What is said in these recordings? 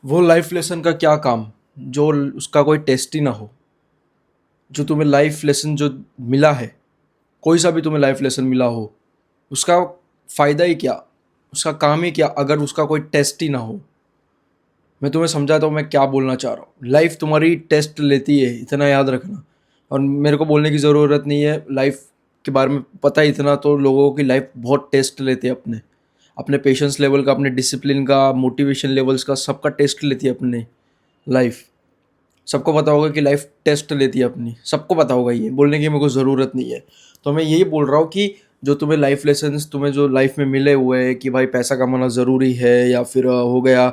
वो life lesson का क्या काम जो उसका कोई टेस्ट ही ना हो। जो तुम्हें लाइफ लेसन जो मिला है, कोई सा भी तुम्हें लाइफ लेसन मिला हो, उसका फ़ायदा ही क्या, उसका काम ही क्या अगर उसका कोई टेस्ट ही ना हो। मैं तुम्हें समझाता हूँ मैं क्या बोलना चाह रहा हूँ। लाइफ तुम्हारी टेस्ट लेती है, इतना याद रखना। और मेरे को बोलने की ज़रूरत नहीं है, लाइफ के बारे में पता है इतना, तो लोगों की लाइफ बहुत टेस्ट लेते हैं अपने अपने पेशेंस लेवल का, अपने डिसिप्लिन का, मोटिवेशन लेवल्स का, सबका टेस्ट लेती है अपने लाइफ। सबको पता होगा कि लाइफ टेस्ट लेती है अपनी, सबको पता होगा, ये बोलने की मेरे को ज़रूरत नहीं है। तो मैं यही बोल रहा हूँ कि जो तुम्हें लाइफ लेसन्स तुम्हें जो लाइफ में मिले हुए हैं कि भाई पैसा कमाना ज़रूरी है, या फिर हो गया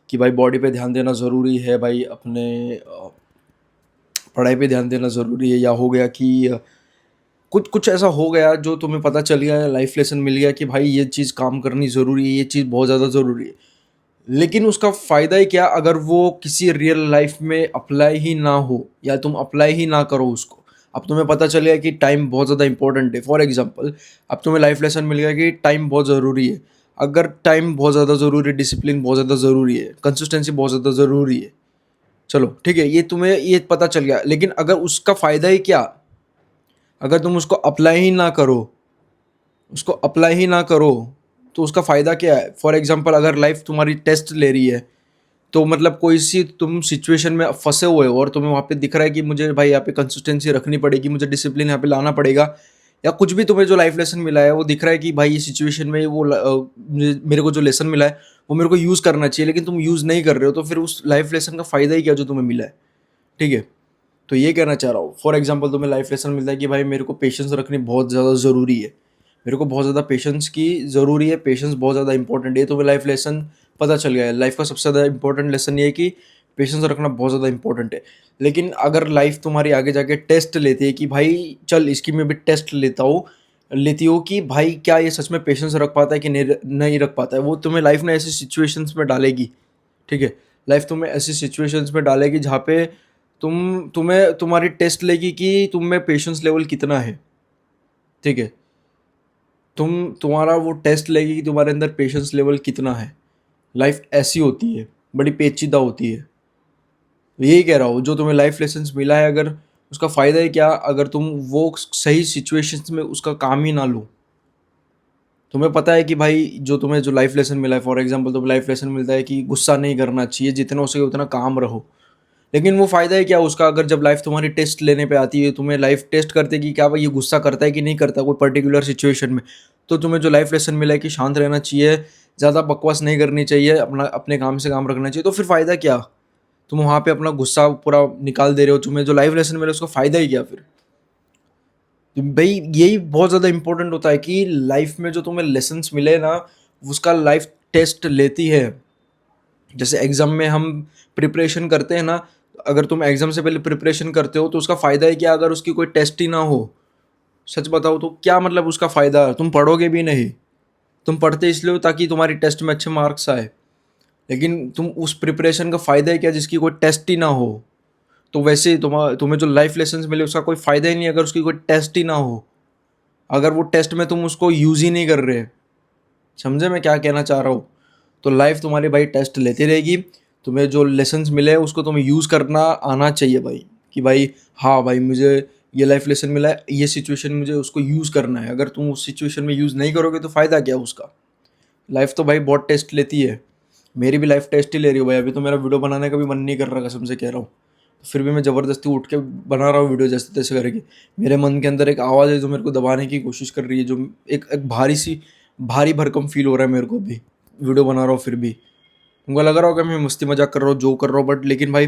कि भाई बॉडी पे ध्यान देना ज़रूरी है, भाई अपने पढ़ाई पे ध्यान देना ज़रूरी है, या हो गया कि कुछ कुछ ऐसा हो गया जो तुम्हें पता चल गया, लाइफ लेसन मिल गया कि भाई ये चीज़ काम करनी ज़रूरी है, ये चीज़ बहुत ज़्यादा ज़रूरी है। लेकिन उसका फ़ायदा ही क्या अगर वो किसी रियल लाइफ में अप्लाई ही ना हो, या तुम अप्लाई ही ना करो उसको। अब तुम्हें पता चल गया कि टाइम बहुत ज़्यादा इंपॉर्टेंट है, फॉर एग्जांपल अब तुम्हें लाइफ लेसन मिल गया कि टाइम बहुत ज़रूरी है। अगर टाइम बहुत ज़्यादा ज़रूरी है, डिसिप्लिन बहुत ज़्यादा ज़रूरी है, कंसिस्टेंसी बहुत ज़्यादा ज़रूरी है, चलो ठीक है, ये तुम्हें ये पता चल गया। लेकिन अगर उसका फ़ायदा ही क्या अगर तुम उसको अप्लाई ही ना करो, उसको अप्लाई ही ना करो, तो उसका फ़ायदा क्या है। फॉर एग्जांपल अगर लाइफ तुम्हारी टेस्ट ले रही है, तो मतलब कोई सी तुम सिचुएशन में फंसे हुए हो और तुम्हें वहाँ पे दिख रहा है कि मुझे भाई यहाँ पे कंसिस्टेंसी रखनी पड़ेगी, मुझे डिसिप्लिन यहाँ पे लाना पड़ेगा, या कुछ भी तुम्हें जो लाइफ लेसन मिला है वो दिख रहा है कि भाई ये सिचुएशन में वो मेरे को जो लेसन मिला है वो मेरे को यूज़ करना चाहिए, लेकिन तुम यूज़ नहीं कर रहे हो, तो फिर उस लाइफ लेसन का फ़ायदा ही क्या जो तुम्हें मिला है। ठीक है, तो ये कहना चाह रहा हूँ। फॉर एग्जाम्पल तुम्हें लाइफ लेसन मिलता है कि भाई मेरे को पेशेंस रखनी बहुत ज़्यादा ज़रूरी है, मेरे को बहुत ज़्यादा पेशेंस की ज़रूरी है, पेशेंस बहुत ज़्यादा इंपॉर्टेंट है, तो तुम्हें लाइफ लेसन पता चल गया है। लाइफ का सबसे ज़्यादा इंपॉर्टेंट लेसन ये है कि पेशेंस रखना बहुत ज़्यादा इंपॉर्टेंट है। लेकिन अगर लाइफ तुम्हारी आगे जाके टेस्ट लेती है कि भाई चल इसकी मैं भी टेस्ट लेती हो कि भाई क्या ये सच में पेशेंस रख पाता है कि नहीं रख पाता है, वो तुम्हें लाइफ ने ऐसी सिचुएशंस में डालेगी। ठीक है, लाइफ तुम्हें ऐसी सिचुएशंस में डालेगी जहाँ पे तुम्हें तुम्हारी टेस्ट लेगी कि तुम में पेशेंस लेवल कितना है। ठीक है, तुम्हारा वो टेस्ट लेगी कि तुम्हारे अंदर पेशेंस लेवल कितना है। लाइफ ऐसी होती है, बड़ी पेचीदा होती है। यही कह रहा हूँ, जो तुम्हें लाइफ लेसन्स मिला है अगर उसका फ़ायदा ही क्या अगर तुम वो सही सिचुएशंस में उसका काम ही ना लो। तुम्हें पता है कि भाई जो तुम्हें जो लाइफ लेसन मिला है, फॉर एग्जांपल तुम्हें लाइफ लेसन मिलता है कि गुस्सा नहीं करना चाहिए, जितना हो सके उतना काम रहो। लेकिन वो फ़ायदा है क्या उसका अगर जब लाइफ तुम्हारी टेस्ट लेने पे आती है, तुम्हें लाइफ टेस्ट करते कि क्या भाई ये गुस्सा करता है कि नहीं करता कोई पर्टिकुलर सिचुएशन में, तो तुम्हें जो लाइफ लेसन मिला है कि शांत रहना चाहिए, ज़्यादा बकवास नहीं करनी चाहिए, अपना अपने काम से काम रखना चाहिए, तो फिर फ़ायदा क्या। तुम वहाँ पे अपना गुस्सा पूरा निकाल दे रहे हो, तुम्हें जो लाइफ लेसन मिला उसका फ़ायदा ही क्या फिर। तो भाई यही बहुत ज़्यादा इंपॉर्टेंट होता है कि लाइफ में जो तुम्हें लेसन्स मिले ना, उसका लाइफ टेस्ट लेती है। जैसे एग्ज़ाम में हम प्रिपरेशन करते हैं ना, अगर तुम एग्ज़ाम से पहले प्रिपरेशन करते हो तो उसका फ़ायदा है क्या अगर उसकी कोई टेस्ट ही ना हो। सच बताओ तो क्या मतलब उसका फ़ायदा, तुम पढ़ोगे भी नहीं। तुम पढ़ते इसलिए हो ताकि तुम्हारी टेस्ट में अच्छे मार्क्स आए, लेकिन तुम उस प्रिपरेशन का फ़ायदा है क्या जिसकी कोई टेस्ट ही ना हो। तो वैसे ही तुम्हें जो लाइफ लेसन्स मिले उसका कोई फ़ायदा ही नहीं अगर उसकी कोई टेस्ट ही ना हो, अगर वो टेस्ट में तुम उसको यूज़ ही नहीं कर रहे। समझे मैं क्या कहना चाह रहा हूँ। तो लाइफ तुम्हारी भाई टेस्ट लेती रहेगी, तुम्हें जो लेसन्स मिले उसको तुम्हें यूज़ करना आना चाहिए भाई, कि भाई हाँ भाई मुझे ये लाइफ लेसन मिला है, ये सिचुएशन मुझे उसको यूज़ करना है। अगर तुम उस सिचुएशन में यूज़ नहीं करोगे तो फ़ायदा क्या उसका। लाइफ तो भाई बहुत टेस्ट लेती है, मेरी भी लाइफ टेस्ट ही ले रही हो भाई। अभी तो मेरा वीडियो बनाने का भी मन नहीं कर रहा, कसम से कह रहा हूँ, तो फिर भी मैं ज़बरदस्ती उठ के बना रहा हूँ वीडियो जैसे तैसे करके। मेरे मन के अंदर एक आवाज़ है जो मेरे को दबाने की कोशिश कर रही है, जो एक भारी भरकम फील हो रहा है मेरे को भी, वीडियो बना रहा हूँ फिर भी। तुमको लग रहा होगा मैं मस्ती मजाक कर रहा हूँ, जो कर रहा हूँ, बट लेकिन भाई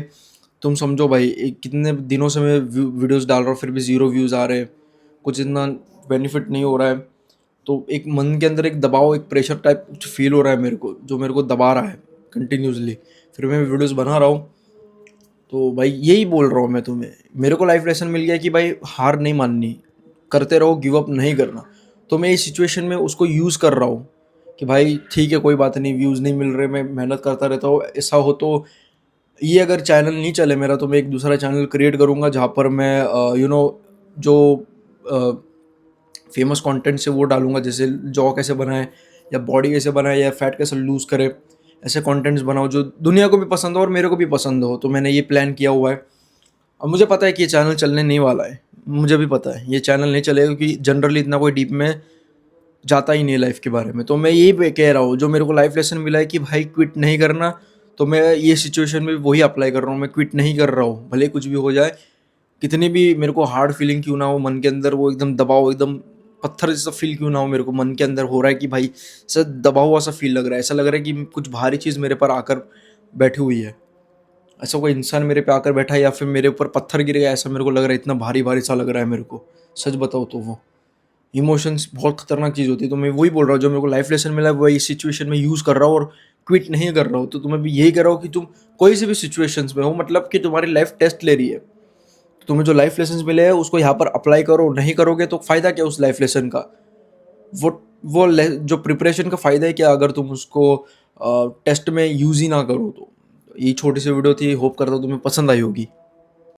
तुम समझो भाई, कितने दिनों से मैं वीडियोस डाल रहा हूँ फिर भी ज़ीरो व्यूज़ आ रहे हैं, कुछ इतना बेनिफिट नहीं हो रहा है। तो एक मन के अंदर एक दबाव, एक प्रेशर टाइप कुछ फील हो रहा है मेरे को, जो मेरे को दबा रहा है कंटिन्यूसली। फिर मैं वीडियोस बना रहा हूँ। तो भाई यही बोल रहा हूँ मैं तुम्हें, मेरे को लाइफ लेसन मिल गया कि भाई हार नहीं माननी, करते रहो, गिव अप नहीं करना। तो मैं इस सिचुएशन में उसको यूज़ कर रहा हूँ कि भाई ठीक है कोई बात नहीं, व्यूज़ नहीं मिल रहे, मैं मेहनत करता रहता हूँ। ऐसा हो तो ये अगर चैनल नहीं चले मेरा, तो मैं एक दूसरा चैनल क्रिएट करूँगा जहाँ पर मैं जो फेमस कंटेंट से वो डालूंगा, जैसे जॉ कैसे बनाए, या बॉडी कैसे बनाए, या फैट कैसे लूज़ करें, ऐसे कंटेंट्स बनाओ जो दुनिया को भी पसंद हो और मेरे को भी पसंद हो। तो मैंने ये प्लान किया हुआ है। अब मुझे पता है कि ये चैनल चलने नहीं वाला है, मुझे भी पता है ये चैनल नहीं चलेगा, क्योंकि जनरली इतना कोई डीप में जाता ही नहीं है लाइफ के बारे में। तो मैं यही कह रहा हूँ, जो मेरे को लाइफ लेसन मिला है कि भाई क्विट नहीं करना, तो मैं ये सिचुएशन में वही अप्लाई कर रहा हूँ। मैं क्विट नहीं कर रहा हूँ, भले कुछ भी हो जाए, कितनी भी मेरे को हार्ड फीलिंग क्यों ना हो मन के अंदर, वो एकदम दबाव, एकदम पत्थर जैसा फील क्यों ना हो, मेरे को मन के अंदर हो रहा है कि भाई सर दबा हुआ सा फील लग रहा है, ऐसा लग रहा है कि कुछ भारी चीज़ मेरे पर आकर बैठी हुई है, ऐसा कोई इंसान मेरे पे आकर बैठा है या फिर मेरे ऊपर पत्थर गिर गया, ऐसा मेरे को लग रहा है, इतना भारी भारी सा लग रहा है मेरे को। सच बताओ तो वो इमोशंस बहुत खतरनाक चीज़ होती है। तो मैं वही बोल रहा हूँ, जो मेरे को लाइफ लेसन मिला है वही सिचुएशन में यूज़ कर रहा हूँ और क्विट नहीं कर रहा हूँ। तो तुम्हें भी यही कर रहा हूँ कि तुम कोई सी भी सिचुएशंस में हो, मतलब कि तुम्हारी लाइफ टेस्ट ले रही है, तो तुम्हें जो लाइफ लेसन मिले हैं उसको यहाँ पर अप्लाई करो। नहीं करोगे तो फ़ायदा क्या उस लाइफ लेसन का? वो जो प्रिपरेशन का फ़ायदा है क्या अगर तुम उसको टेस्ट में यूज़ ही ना करो? तो ये छोटी सी वीडियो थी, होप करता हूँ तुम्हें पसंद आई होगी।